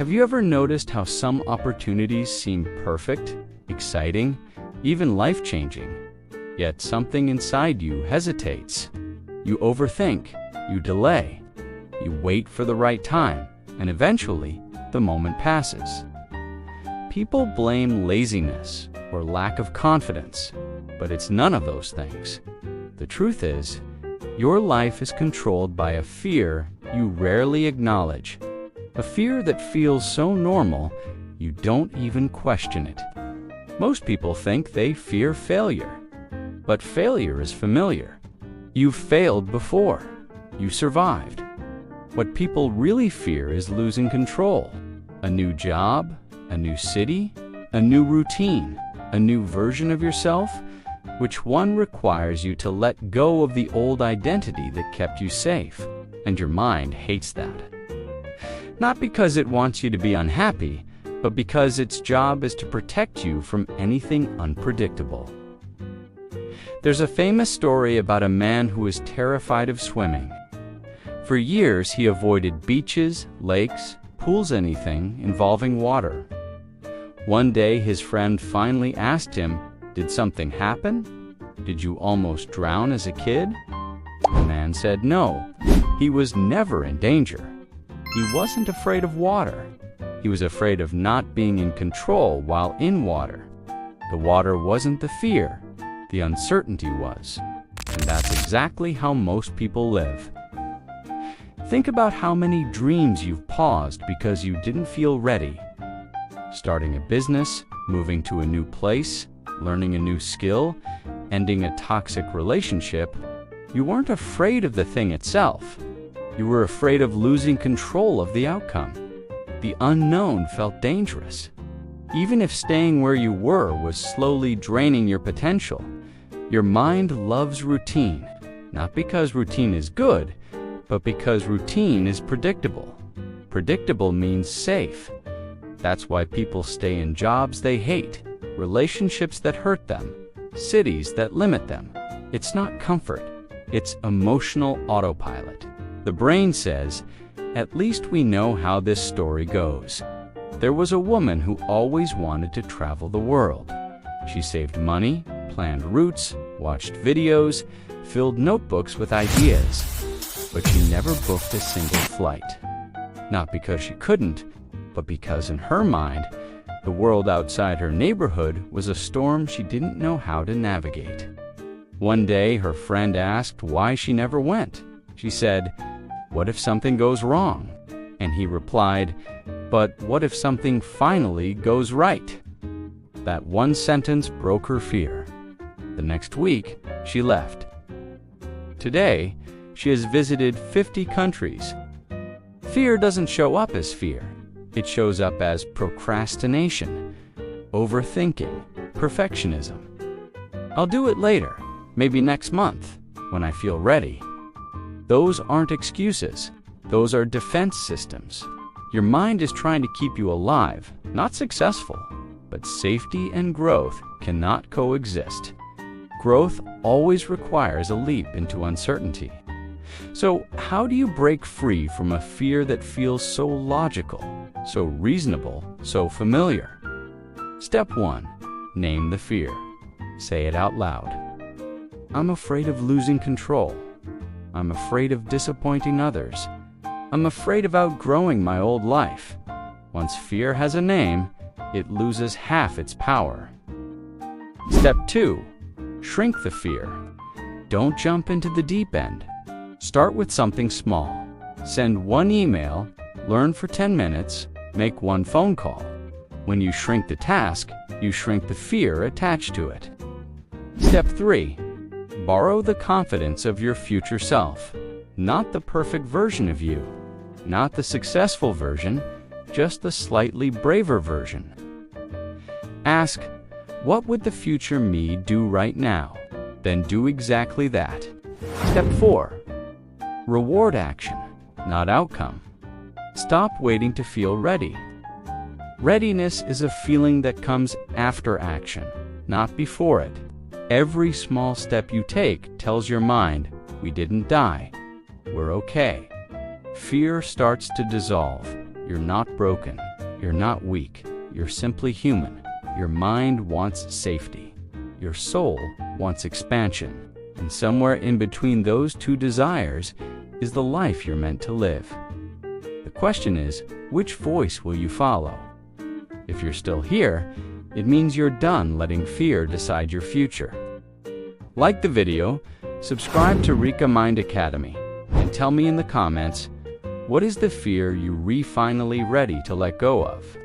Have you ever noticed how some opportunities seem perfect, exciting, even life-changing, yet something inside you hesitates? You overthink, you delay, you wait for the right time, and eventually, the moment passes. People blame laziness or lack of confidence, but it's none of those things. The truth is, your life is controlled by a fear you rarely acknowledge, a fear that feels so normal you don't even question it. Most people think they fear failure, but failure is familiar. You've failed before. You survived. What people really fear is losing control. A new job, a new city, a new routine, a new version of yourself. Which one requires you to let go of the old identity that kept you safe? And your mind hates that. Not because it wants you to be unhappy, but because its job is to protect you from anything unpredictable. There's a famous story about a man who was terrified of swimming. For years, he avoided beaches, lakes, pools, anything involving water. One day, his friend finally asked him, "Did something happen? Did you almost drown as a kid?" The man said no. He was never in danger. He wasn't afraid of water. He was afraid of not being in control while in water. The water wasn't the fear. The uncertainty was. And that's exactly how most people live. Think about how many dreams you've paused because you didn't feel ready. Starting a business, moving to a new place, learning a new skill, ending a toxic relationship. You weren't afraid of the thing itself. You were afraid of losing control of the outcome. The unknown felt dangerous. Even if staying where you were was slowly draining your potential, your mind loves routine, not because routine is good, but because routine is predictable. Predictable means safe. That's why people stay in jobs they hate, relationships that hurt them, cities that limit them. It's not comfort, it's emotional autopilot. The brain says, "At least we know how this story goes." There was a woman who always wanted to travel the world. She saved money, planned routes, watched videos, filled notebooks with ideas, but she never booked a single flight. Not because she couldn't, but because in her mind, the world outside her neighborhood was a storm she didn't know how to navigate. One day, her friend asked why she never went. She said, "What if something goes wrong?" And he replied, "But what if something finally goes right?" That one sentence broke her fear. The next week, she left. Today, she has visited 50 countries. Fear doesn't show up as fear. It shows up as procrastination, overthinking, perfectionism. "I'll do it later, maybe next month, when I feel ready." Those aren't excuses. Those are defense systems. Your mind is trying to keep you alive, not successful. But safety and growth cannot coexist. Growth always requires a leap into uncertainty. So how do you break free from a fear that feels so logical, so reasonable, so familiar? Step 1. Name the fear. Say it out loud. "I'm afraid of losing control. I'm afraid of disappointing others. I'm afraid of outgrowing my old life." Once fear has a name, it loses half its power. Step 2. Shrink the fear. Don't jump into the deep end. Start with something small. Send one email, learn for 10 minutes, make one phone call. When you shrink the task, you shrink the fear attached to it. Step 3. Borrow the confidence of your future self. Not the perfect version of you, not the successful version, just the slightly braver version. Ask, what would the future me do right now? Then do exactly that. Step 4. Reward action, not outcome. Stop waiting to feel ready. Readiness is a feeling that comes after action, not before it. Every small step you take tells your mind, "We didn't die. We're okay." Fear starts to dissolve. You're not broken. You're not weak. You're simply human. Your mind wants safety. Your soul wants expansion. And somewhere in between those two desires is the life you're meant to live. The question is, which voice will you follow? If you're still here, it means you're done letting fear decide your future. Like the video, subscribe to Rica Mind Academy, and tell me in the comments, what is the fear you're finally ready to let go of?